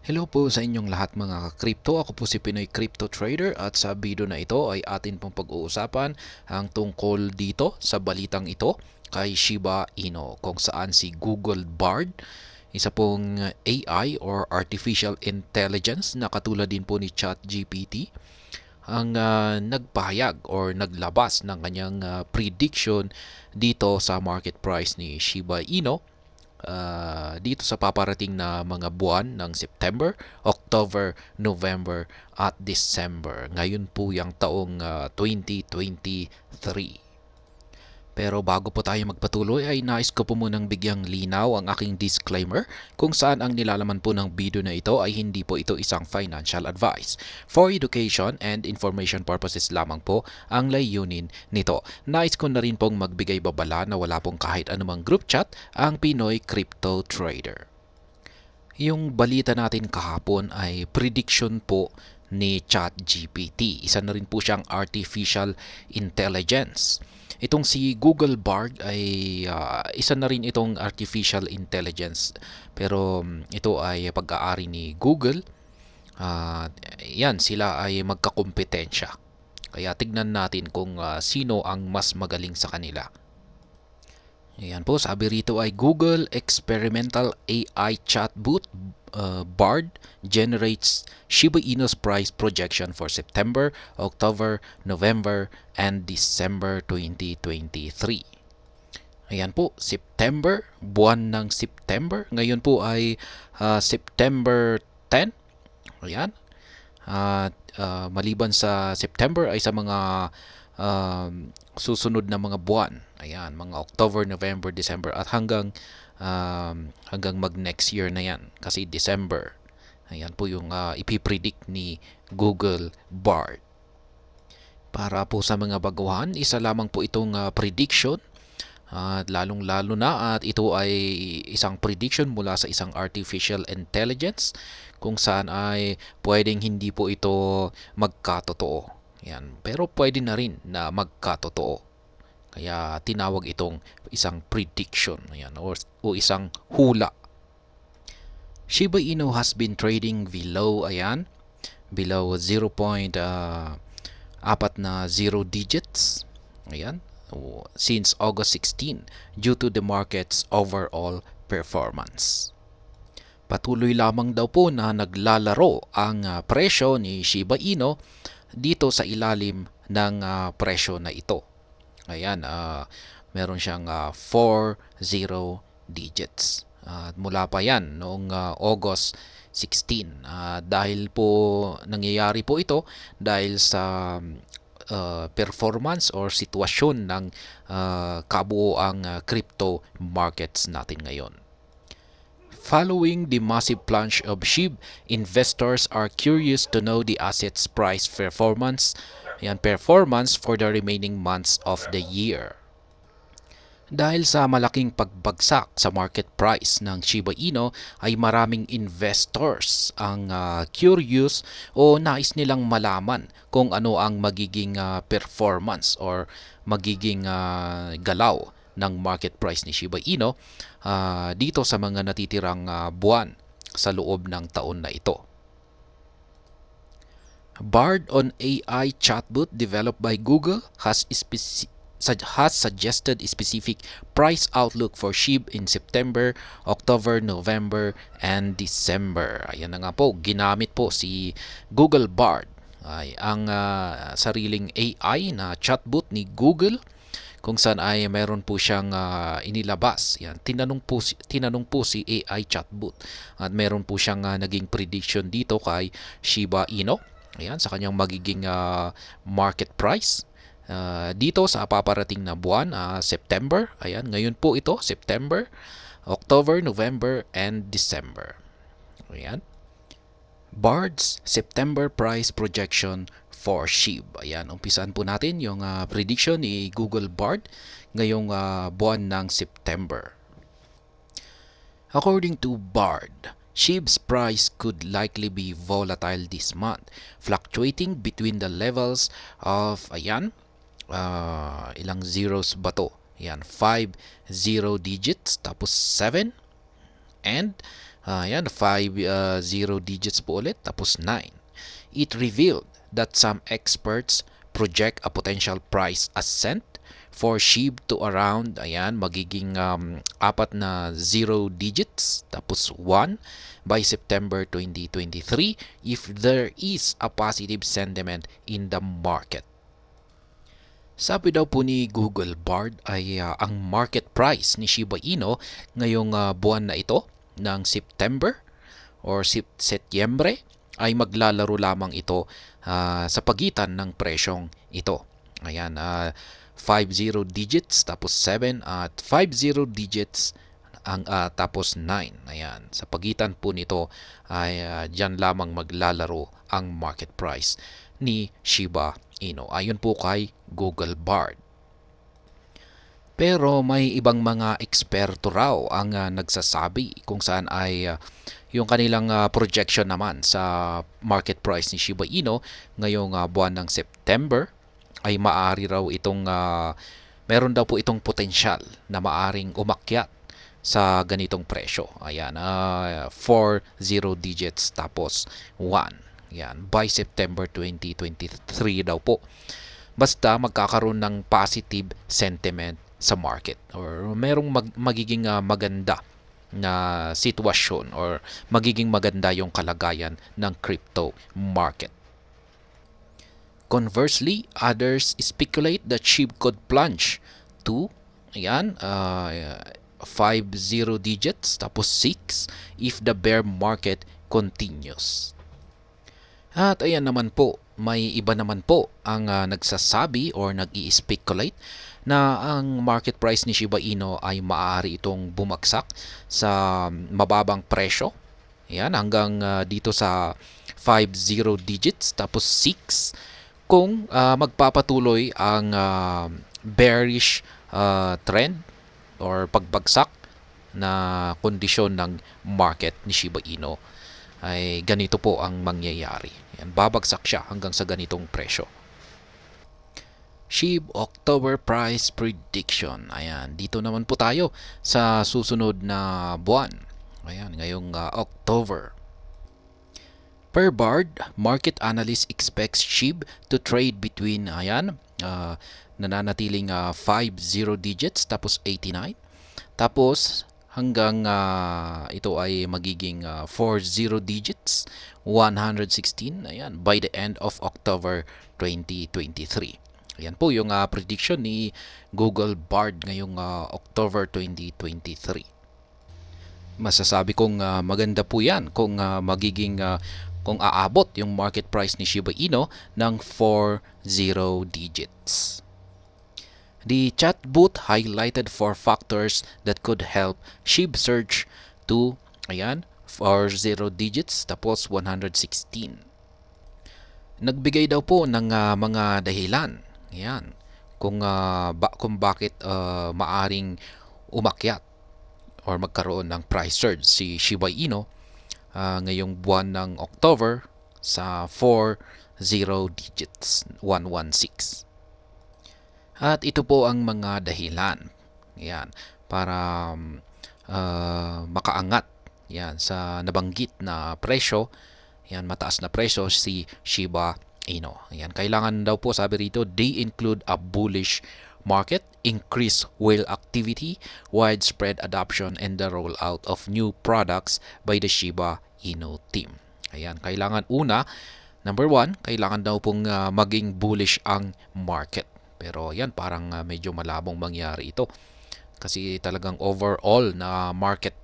Hello po sa inyong lahat mga ka-crypto. Ako po si Pinoy Crypto Trader at sa video na ito ay atin pong pag-uusapan ang tungkol dito sa balitang ito kay Shiba Inu kung saan si Google Bard, isa pong AI or Artificial Intelligence na katulad din po ni ChatGPT, ang nagpahayag or naglabas ng kanyang prediction dito sa market price ni Shiba Inu dito sa paparating na mga buwan ng September, October, November at December. Ngayon po yung taong 2023. Pero bago po tayo magpatuloy ay nais ko po munang bigyang linaw ang aking disclaimer kung saan ang nilalaman po ng video na ito ay hindi po ito isang financial advice. For education and information purposes lamang po ang layunin nito. Nais ko na rin pong magbigay babala na wala pong kahit anumang group chat ang Pinoy Crypto Trader. Yung balita natin kahapon ay prediction po ni ChatGPT. Isa na rin po siyang artificial intelligence. Itong si Google Bard ay isa na rin itong artificial intelligence. Pero ito ay pag-aari ni Google. Yan, sila ay magkakompetensya. Kaya tignan natin kung sino ang mas magaling sa kanila. Ayan po, sabi rito ay Google Experimental AI Chatbot Bard generates Shiba Inu's price projection for September, October, November, and December 2023. Ayan po, September, buwan ng September. Ngayon po ay September 10. Ayan. At maliban sa September ay sa mga susunod na mga buwan. Ayan, mga October, November, December at hanggang mag next year na yan kasi December. Ayan po yung ipipredict ni Google Bard. Para po sa mga baguhan, isa lamang po itong prediction at lalong-lalo na at ito ay isang prediction mula sa isang artificial intelligence kung saan ay pwedeng hindi po ito magkatotoo. Yan. Pero pwede na rin na magkatotoo. Kaya tinawag itong isang prediction. Yan, o isang hula. Shiba Inu has been trading below 0.4 digits. Ayan, since August 16 due to the market's overall performance. Patuloy lamang daw po na naglalaro ang presyo ni Shiba Inu dito sa ilalim ng presyo na ito. Ayan, meron siyang 40 digits. Mula pa yan noong August 16. Dahil po nangyayari po ito dahil sa performance or sitwasyon ng kabuoang crypto markets natin ngayon. Following the massive plunge of SHIB, investors are curious to know the asset's price performance for the remaining months of the year. Dahil sa malaking pagbagsak sa market price ng Shiba Inu ay maraming investors ang curious o nais nilang malaman kung ano ang magiging performance or magiging galaw ng market price ni Shiba Inu dito sa mga natitirang buwan sa loob ng taon na ito. Bard on AI chatbot developed by Google has suggested a specific price outlook for SHIB in September, October, November, and December. Ayan na nga po, ginamit po si Google Bard ay ang sariling AI na chatbot ni Google kung saan ay meron po siyang inilabas. Yan, tinanong po si AI chatbot at meron po siyang naging prediction dito kay Shiba Inu. Ayan, sa kanyang magiging market price dito sa paparating na buwan, September. Ayan, ngayon po ito, September, October, November, and December. Ayan. Bard's September price projection for SHIB. Ayan, umpisan po natin yung prediction ni Google Bard ngayong buwan ng September. According to Bard, SHIB's price could likely be volatile this month, fluctuating between the levels of, ilang zeros ba to? Ayan, 5 zero digits, tapos 7, and Ayan, 5 zero digits po ulit, tapos 9. It revealed that some experts project a potential price ascent for SHIB to around, ayan, magiging apat na zero digits, tapos 1 by September 2023 if there is a positive sentiment in the market. Sabi daw po ni Google Bard ay ang market price ni Shiba Inu ngayong buwan na ito ng September or Setyembre ay maglalaro lamang ito sa pagitan ng presyong ito. Ayan, 50 digits tapos 7 at 50 digits ang tapos 9. Ayan, sa pagitan po nito ay diyan lamang maglalaro ang market price ni Shiba Inu ayon po kay Google Bard. Pero may ibang mga eksperto raw ang nagsasabi kung saan ay yung kanilang projection naman sa market price ni Shiba Inu ngayong buwan ng September ay maaari raw itong meron daw po itong potensyal na maaring umakyat sa ganitong presyo. Ayan, 4 zero digits tapos 1. Yan, by September 2023 daw po. Basta magkakaroon ng positive sentiment sa market or merong magiging maganda na sitwasyon or magiging maganda yung kalagayan ng crypto market. Conversely, others speculate that SHIB could plunge to ayan, 5 zero digits tapos 6 if the bear market continues. At ayan naman po, may iba naman po ang nagsasabi or nag-i-speculate na ang market price ni Shiba Inu ay maaari itong bumagsak sa mababang presyo. Ayan, hanggang dito sa 5 zero digits tapos 6 kung magpapatuloy ang bearish trend or pagbagsak na kondisyon ng market ni Shiba Inu ay ganito po ang mangyayari. Yan, babagsak siya hanggang sa ganitong presyo. SHIB October Price Prediction. Ayan, dito naman po tayo sa susunod na buwan. Ayan, ngayong October. Per Bard, market analyst expects SHIB to trade between, ayan, nananatiling 5 zero digits tapos 89. Tapos hanggang ito ay magiging 4 zero digits 116 ayan by the end of October 2023. Ayan po yung prediction ni Google Bard ngayong October 2023. Masasabi kong maganda po yan kung magiging kung aabot yung market price ni Shiba Inu ng 4 zero digits. The chat booth highlighted 4 factors that could help SHIB surge to, ayan, 4 zero digits tapos 116. Nagbigay daw po ng mga dahilan, ayan, kung bakit maaring umakyat or magkaroon ng price surge si Shiba Inu ngayong buwan ng October sa 4 zero digits 116. At ito po ang mga dahilan. Yan, para makaangat yan sa nabanggit na presyo. Yan, mataas na presyo si Shiba Inu. Yan, kailangan daw po sabi rito, they include a bullish market, increased whale activity, widespread adoption, and the rollout of new products by the Shiba Inu team. Ayan, kailangan number 1, kailangan daw pong maging bullish ang market. Pero yan, parang medyo malabong mangyari ito. Kasi talagang overall na market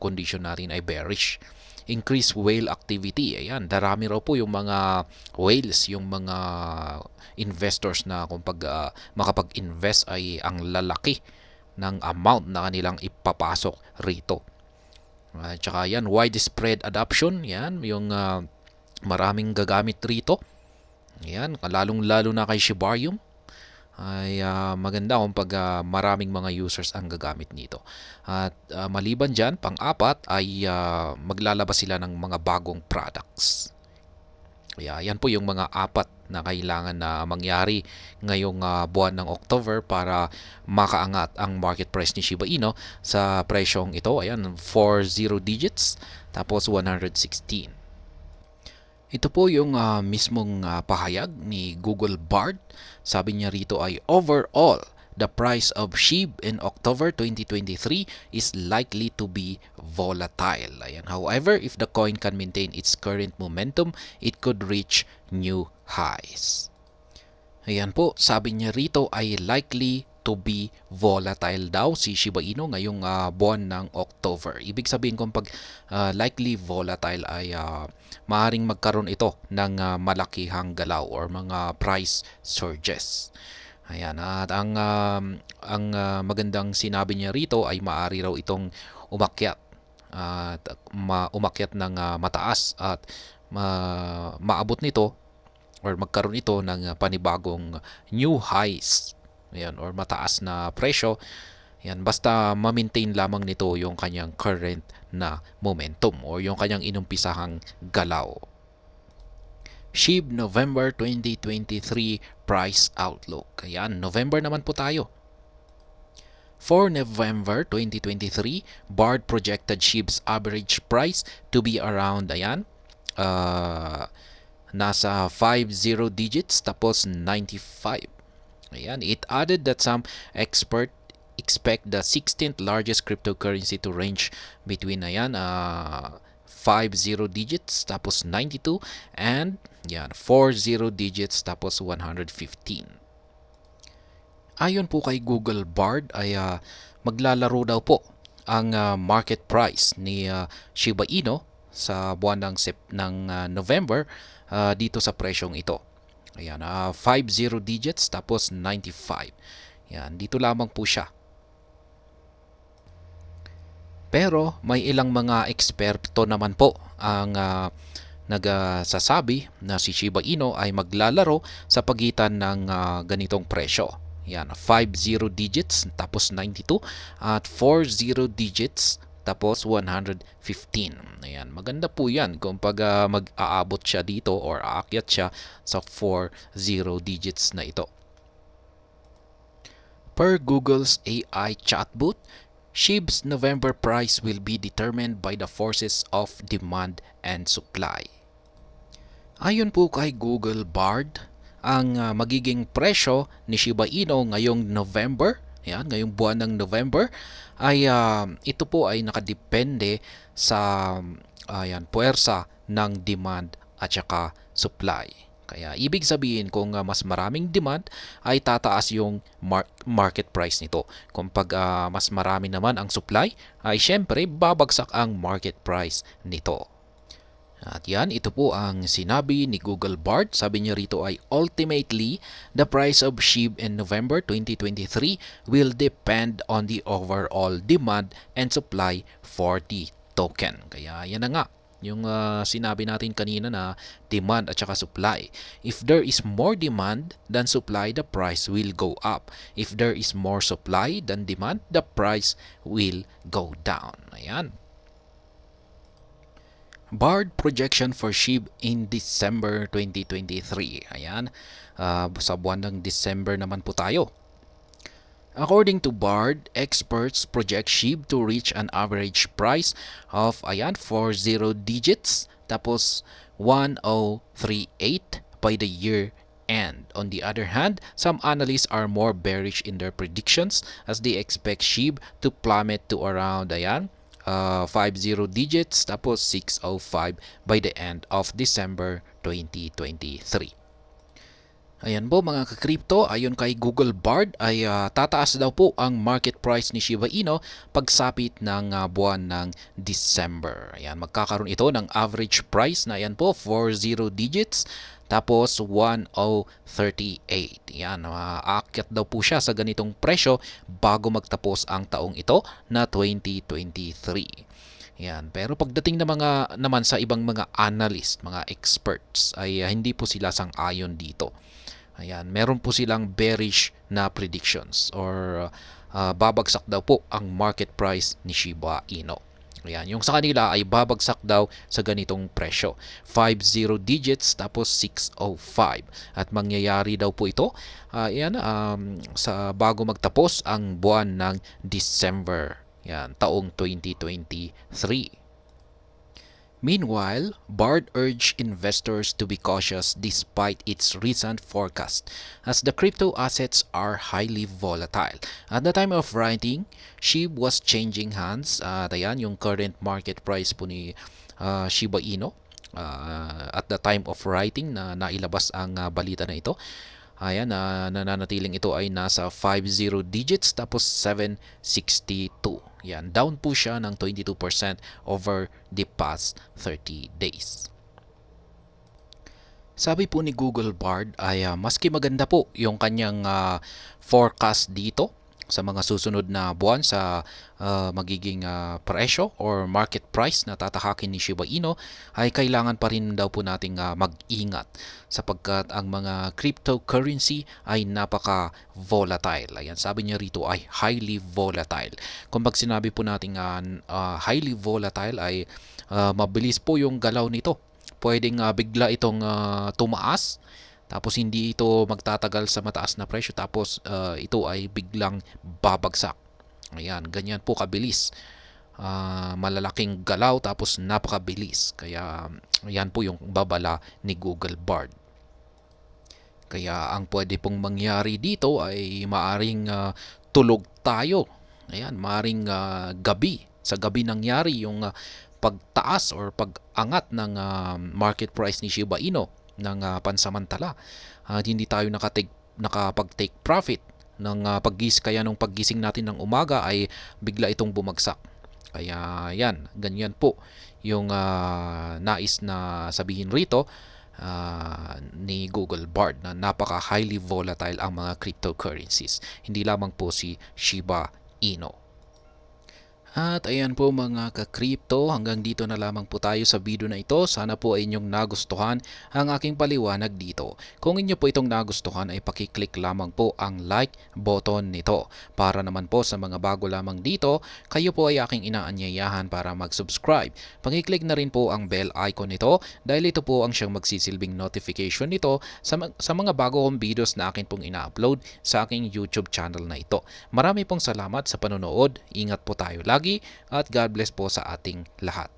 condition natin ay bearish. Increased whale activity. Ayan, darami raw po yung mga whales, yung mga investors na kung makapag-invest ay ang lalaki ng amount na kanilang ipapasok rito. Tsaka yan, widespread adoption. Yan, yung maraming gagamit rito. Yan, lalong-lalo na kay Shibarium ay maganda kung pag maraming mga users ang gagamit nito. At maliban dyan, pang-apat ay maglalabas sila ng mga bagong products. Kaya yan po yung mga apat na kailangan na mangyari ngayong buwan ng October para makaangat ang market price ni Shiba Inu sa presyong ito. Ayan, 40 digits tapos 116. Ito po yung mismong pahayag ni Google Bard. Sabi niya rito ay overall, the price of SHIB in October 2023 is likely to be volatile. Ayan. However, if the coin can maintain its current momentum, it could reach new highs. Ayan po, sabi niya rito ay likely to be volatile daw si Shiba Inu ngayong buwan ng October. Ibig sabihin kung pag likely volatile ay maaaring magkaroon ito ng malakihang galaw or mga price surges. Ayan, at ang magandang sinabi niya rito ay maaari raw itong umakyat at umakyat ng mataas at maabot nito or magkaroon ito ng panibagong new highs. Ayan, or mataas na presyo. Ayan, basta ma-maintain lamang nito yung kanyang current na momentum or yung kanyang inumpisahang galaw. SHIB November 2023 price outlook. Ayan, November naman po tayo. For November 2023, Bard projected SHIB's average price to be around, ayan, nasa 50 digits tapos 95. Ayan, it added that some expert expect the 16th largest cryptocurrency to range between 50 digits tapos 92 and 40 digits tapos 115. Ayon po kay Google Bard ay maglalaro daw po ang market price ni Shiba Inu sa buwan ng November dito sa presyong ito. Ayan, 50 digits tapos 95. Yan, dito lamang po siya. Pero may ilang mga eksperto naman po ang nagsasabi na si Shiba Inu ay maglalaro sa pagitan ng ganitong presyo. Yan, 50 digits tapos 92 at 40 digits tapos 115. Ayan, maganda po yan kung pag mag-aabot siya dito or aakyat siya sa 40 digits na ito. Per Google's AI chatbot, SHIB's November price will be determined by the forces of demand and supply. Ayon po kay Google Bard, ang magiging presyo ni Shiba Inu ngayong November, ngayong buwan ng November, ay ito po ay nakadepende sa puwersa ng demand at saka supply. Kaya ibig sabihin kung mas maraming demand ay tataas yung market price nito. Kung pag mas marami naman ang supply ay syempre babagsak ang market price nito. At yan, ito po ang sinabi ni Google Bard. Sabi niya rito ay ultimately, the price of SHIB in November 2023 will depend on the overall demand and supply for the token. Kaya yan na nga, yung sinabi natin kanina na demand at saka supply. If there is more demand than supply, the price will go up. If there is more supply than demand, the price will go down. Ayan. Bard projection for SHIB in December 2023. Ayan, sa buwan ng December naman po tayo. According to Bard, experts project SHIB to reach an average price of 40 digits tapos 1038 by the year end. On the other hand, some analysts are more bearish in their predictions as they expect SHIB to plummet to around 50 digits tapos 605 by the end of December 2023. Ayan po mga ka-crypto, ayon kay Google Bard ay tataas daw po ang market price ni Shiba Inu pagsapit ng buwan ng December. Ayan, magkakaroon ito ng average price na ayan po 40 digits tapos 1038. Yan, aakyat daw po siya sa ganitong presyo bago magtapos ang taong ito na 2023. Yan, pero pagdating naman sa ibang mga analyst, mga experts ay hindi po sila sang-ayon dito. Ayan, meron po silang bearish na predictions or babagsak daw po ang market price ni Shiba Inu. Ayan, yung sa kanila ay babagsak daw sa ganitong presyo. 50 digits tapos 605. At mangyayari daw po ito sa bago magtapos ang buwan ng December. Yan, taong 2023. Meanwhile, Bard urged investors to be cautious despite its recent forecast, as the crypto assets are highly volatile. At the time of writing, SHIB was changing hands. Ayan, yung current market price po ni Shiba Inu. At the time of writing na nailabas ang balita na ito, ayan, nananatiling ito ay nasa 50 digits tapos 762. Yan, down po siya ng 22% over the past 30 days. Sabi po ni Google Bard ay maski maganda po yung kanyang forecast dito sa mga susunod na buwan sa magiging presyo or market price na tatahakin ni Shiba Inu, ay kailangan pa rin daw po nating mag-ingat sapagkat ang mga cryptocurrency ay napaka-volatile. Ayan, sabi niya rito ay highly volatile. Kung pag sinabi po nating highly volatile ay mabilis po yung galaw nito. Pwedeng bigla itong tumaas tapos hindi ito magtatagal sa mataas na presyo tapos ito ay biglang babagsak. Ayan, ganyan po kabilis. Malalaking galaw tapos napakabilis. Kaya yan po yung babala ni Google Bard. Kaya ang pwede pong mangyari dito ay maaring tulog tayo. Ayan, maaring gabi. Sa gabi nangyari yung pagtaas or pag-angat ng market price ni Shiba Inu ng pansamantala. Hindi tayo nakapag-take profit ng kaya nung paggising natin ng umaga ay bigla itong bumagsak. Kaya yan, ganyan po yung nais na sabihin rito ni Google Bard na napaka highly volatile ang mga cryptocurrencies. Hindi lamang po si Shiba Inu. At ayan po mga ka-crypto, hanggang dito na lamang po tayo sa video na ito. Sana po ay inyong nagustuhan ang aking paliwanag dito. Kung inyo po itong nagustuhan ay pakiclick lamang po ang like button nito. Para naman po sa mga bago lamang dito, kayo po ay aking inaanyayahan para mag-subscribe. Pakiclick na rin po ang bell icon nito dahil ito po ang siyang magsisilbing notification nito sa mga bago kong videos na akin pong ina-upload sa aking YouTube channel na ito. Marami pong salamat sa panonood. Ingat po tayo lagi at God bless po sa ating lahat.